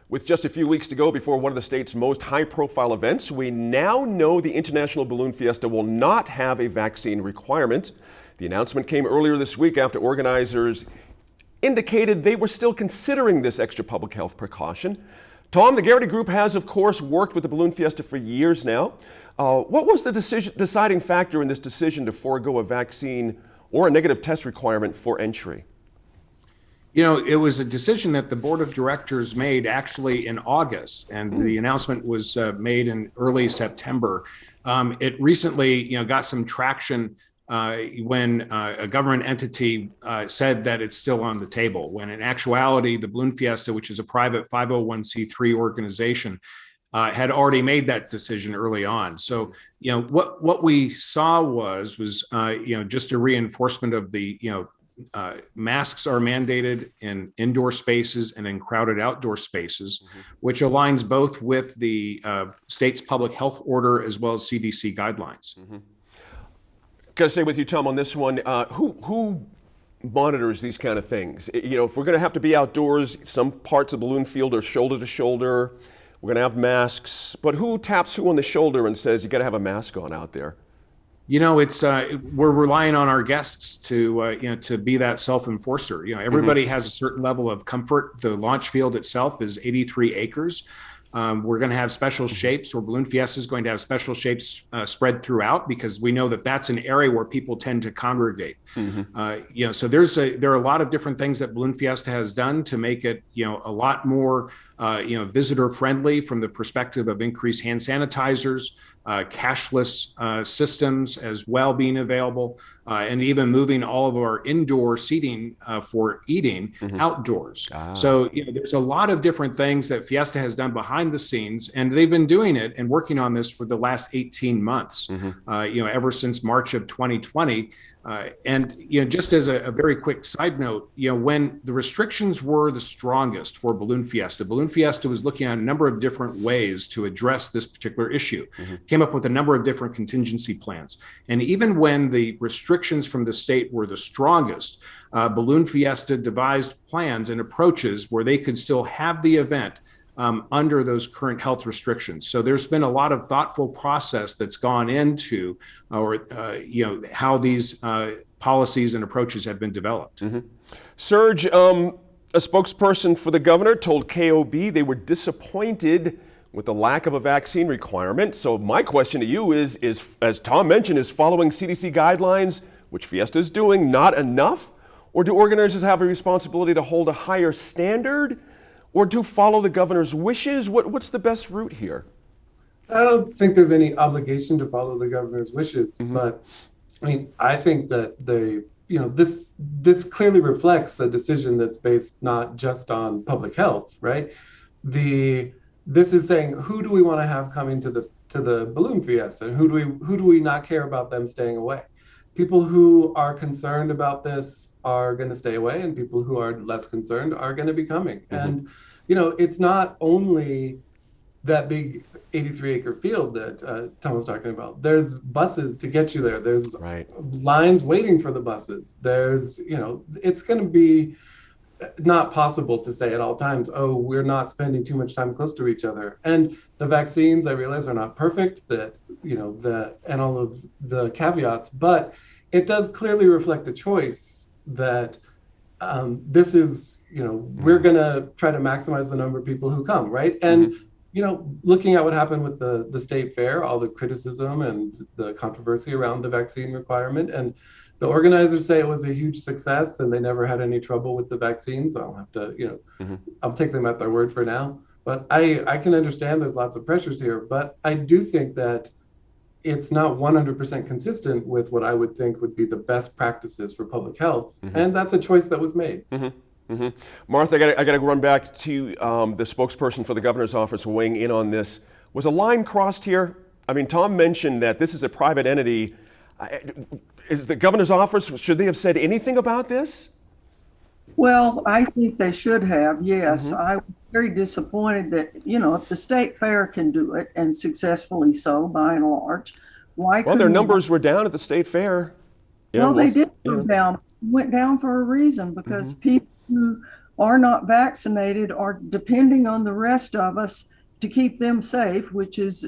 With just a few weeks to go before one of the state's most high-profile events, we now know the International Balloon Fiesta will not have a vaccine requirement. The announcement came earlier this week after organizers indicated they were still considering this extra public health precaution. Tom, the Garrity Group has, of course, worked with the Balloon Fiesta for years now. What was the deciding factor in this decision to forego a vaccine or a negative test requirement for entry? You know, it was a decision that the board of directors made actually in August, and the announcement was made in early September. It recently, got some traction when a government entity said that it's still on the table, when in actuality, the Balloon Fiesta, which is a private 501c3 organization, had already made that decision early on. So, what we saw was just a reinforcement of the, masks are mandated in indoor spaces and in crowded outdoor spaces, which aligns both with the state's public health order as well as CDC guidelines. Got to stay with you, Tom, on this one. Who monitors these kind of things? If we're going to have to be outdoors, some parts of the balloon field are shoulder to shoulder. We're going to have masks, but who taps who on the shoulder and says you got to have a mask on out there? It's we're relying on our guests to be that self-enforcer. Everybody has a certain level of comfort. The launch field itself is 83 acres. We're going to have special shapes, or Balloon Fiesta is going to have special shapes spread throughout, because we know that that's an area where people tend to congregate. So there are a lot of different things that Balloon Fiesta has done to make it a lot more visitor friendly, from the perspective of increased hand sanitizers, cashless systems as well being available, and even moving all of our indoor seating for eating outdoors. So there's a lot of different things that Fiesta has done behind the scenes, and they've been doing it and working on this for the last 18 months, ever since March of 2020. Just as a very quick side note, when the restrictions were the strongest for Balloon Fiesta was looking at a number of different ways to address this particular issue, came up with a number of different contingency plans. And even when the restrictions from the state were the strongest, Balloon Fiesta devised plans and approaches where they could still have the event under those current health restrictions. So there's been a lot of thoughtful process that's gone into, how these policies and approaches have been developed. Serge, a spokesperson for the governor told KOB they were disappointed with the lack of a vaccine requirement. So my question to you is, as Tom mentioned, is following CDC guidelines, which Fiesta is doing, not enough? Or do organizers have a responsibility to hold a higher standard? Or to follow the governor's wishes? What's the best route here? I don't think there's any obligation to follow the governor's wishes, but I think that this clearly reflects a decision that's based not just on public health, right? This is saying, who do we want to have coming to the Balloon Fiesta? Who do we not care about them staying away? People who are concerned about this are going to stay away, and people who are less concerned are going to be coming. And it's not only that big 83-acre field that Tom was talking about. There's buses to get you there. There's lines waiting for the buses. There's, it's going to be not possible to say at all times, oh, we're not spending too much time close to each other. And the vaccines, I realize, are not perfect, and all of the caveats, but it does clearly reflect a choice that this is, we're going to try to maximize the number of people who come, right? And, looking at what happened with the state fair, all the criticism and the controversy around the vaccine requirement, and the organizers say it was a huge success and they never had any trouble with the vaccines. I'll have to, I'll take them at their word for now. But I can understand there's lots of pressures here, but I do think that it's not 100% consistent with what I would think would be the best practices for public health. And that's a choice that was made. Martha, I got to run back to the spokesperson for the governor's office weighing in on this. Was a line crossed here? I mean, Tom mentioned that this is a private entity. Is the governor's office, should they have said anything about this? Well, I think they should have, yes. I was very disappointed that, if the state fair can do it, and successfully so by and large, why couldn't their numbers were down at the state fair. They did go down, went down for a reason, because people who are not vaccinated are depending on the rest of us to keep them safe, which is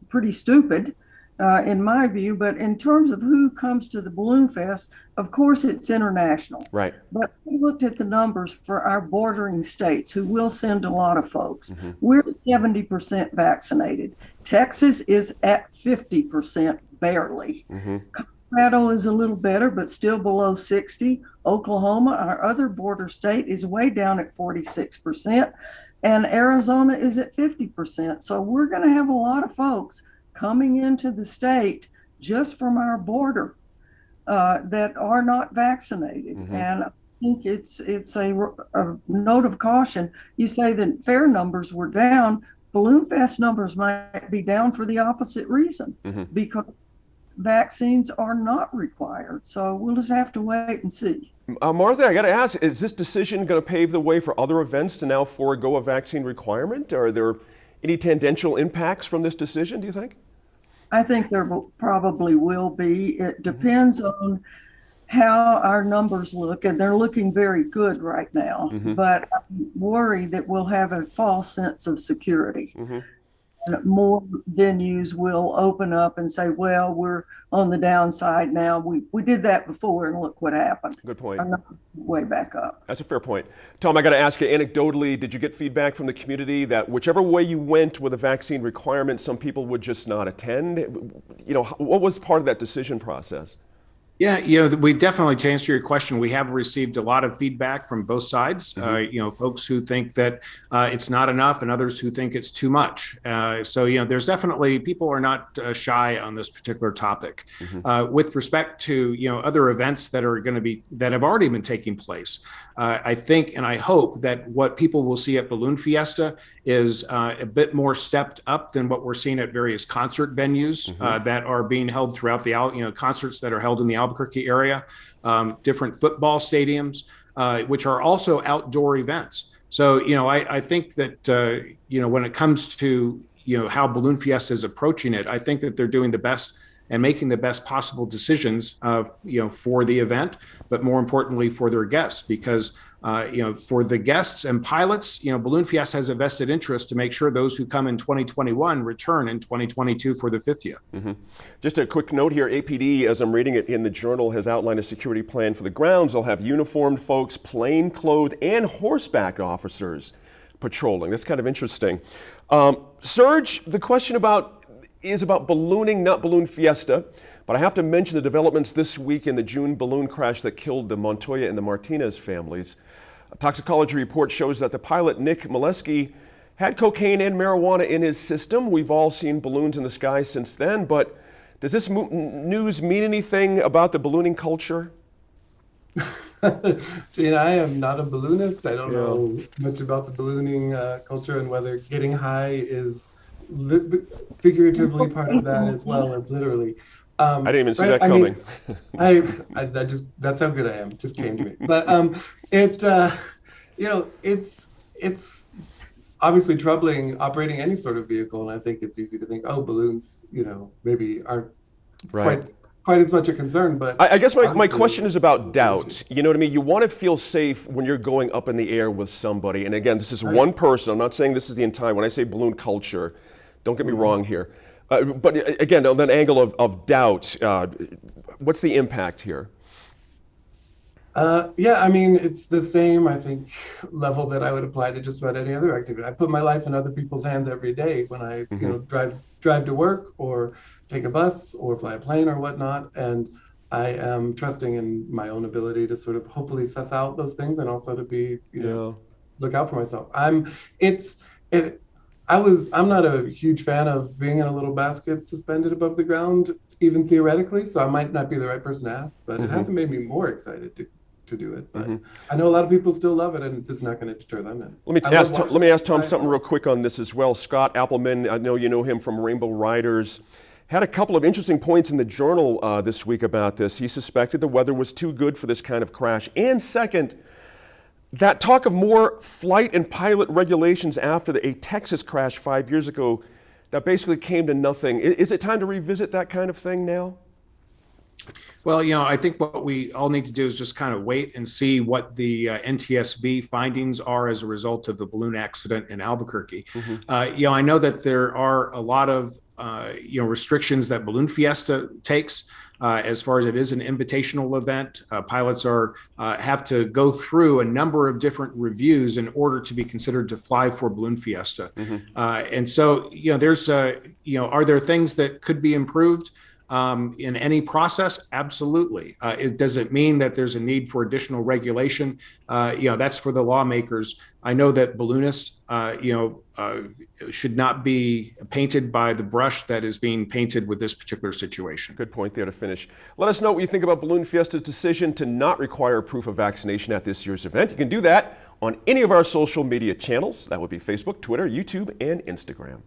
pretty stupid in my view. But in terms of who comes to the Balloon Fest, of course it's international. Right. But we looked at the numbers for our bordering states who will send a lot of folks. We're 70% vaccinated. Texas is at 50% barely. Colorado is a little better, but still below 60. Oklahoma, our other border state, is way down at 46%. And Arizona is at 50%. So we're going to have a lot of folks coming into the state just from our border that are not vaccinated. And I think it's a note of caution. You say that fair numbers were down. Balloon Fest numbers might be down for the opposite reason, because vaccines are not required. So we'll just have to wait and see. Martha, I got to ask, is this decision going to pave the way for other events to now forego a vaccine requirement? Are there any tangential impacts from this decision, do you think? I think there probably will be. It depends on how our numbers look, and they're looking very good right now. But I'm worried that we'll have a false sense of security. And more venues will open up and say, well, we're on the downside now. We did that before, and look what happened. Good point. I'm not way back up. That's a fair point. Tom, I got to ask you, anecdotally, did you get feedback from the community that whichever way you went with a vaccine requirement, some people would just not attend? You know, what was part of that decision process? Yeah, we definitely, to answer your question, we have received a lot of feedback from both sides. Folks who think that it's not enough, and others who think it's too much. So there's definitely, people are not shy on this particular topic. With respect to other events that have already been taking place, I think and I hope that what people will see at Balloon Fiesta is a bit more stepped up than what we're seeing at various concert venues that are being held throughout the concerts that are held in the Albuquerque area, different football stadiums, which are also outdoor events. So, I think that, when it comes to, how Balloon Fiesta is approaching it, I think that they're doing the best and making the best possible decisions for the event, but more importantly for their guests, because for the guests and pilots, Balloon Fiesta has a vested interest to make sure those who come in 2021 return in 2022 for the 50th. Just a quick note here, APD, as I'm reading it in the Journal, has outlined a security plan for the grounds. They'll have uniformed folks, plain-clothed, and horseback officers patrolling. That's kind of interesting. Serge, the question is about ballooning, not Balloon Fiesta, but I have to mention the developments this week in the June balloon crash that killed the Montoya and the Martinez families. A toxicology report shows that the pilot, Nick Molesky, had cocaine and marijuana in his system. We've all seen balloons in the sky since then, but does this news mean anything about the ballooning culture? Gene, I am not a balloonist. I don't know much about the ballooning culture and whether getting high is figuratively part of that as well as literally. I didn't even see that coming. I just, that's how good I am. It just came to me. But it's obviously troubling operating any sort of vehicle, and I think it's easy to think, oh, balloons, maybe aren't quite as much a concern. But I guess my question is about doubt. You know what I mean? You want to feel safe when you're going up in the air with somebody. And again, this is one person. I'm not saying this is the entire. When I say balloon culture, don't get me wrong here. But again, on that angle of doubt, what's the impact here? It's the same, I think, level that I would apply to just about any other activity. I put my life in other people's hands every day when I, drive to work or take a bus or fly a plane or whatnot. And I am trusting in my own ability to sort of hopefully suss out those things and also to be, look out for myself. I'm not a huge fan of being in a little basket suspended above the ground, even theoretically, so I might not be the right person to ask, but it hasn't made me more excited to do it. But I know a lot of people still love it, and it's not going to deter them. Let me ask Tom something real quick on this as well. Scott Appleman, I know you know him from Rainbow Riders, had a couple of interesting points in the Journal this week about this. He suspected the weather was too good for this kind of crash. And second, that talk of more flight and pilot regulations after a Texas crash 5 years ago that basically came to nothing. Is it time to revisit that kind of thing now? Well, I think what we all need to do is just kind of wait and see what the NTSB findings are as a result of the balloon accident in Albuquerque. I know that there are a lot of restrictions that Balloon Fiesta takes. As far as it is an invitational event, pilots have to go through a number of different reviews in order to be considered to fly for Balloon Fiesta. And so, there's, are there things that could be improved? In any process? Absolutely. Does it mean that there's a need for additional regulation? That's for the lawmakers. I know that balloonists, should not be painted by the brush that is being painted with this particular situation. Good point there to finish. Let us know what you think about Balloon Fiesta's decision to not require proof of vaccination at this year's event. You can do that on any of our social media channels. That would be Facebook, Twitter, YouTube, and Instagram.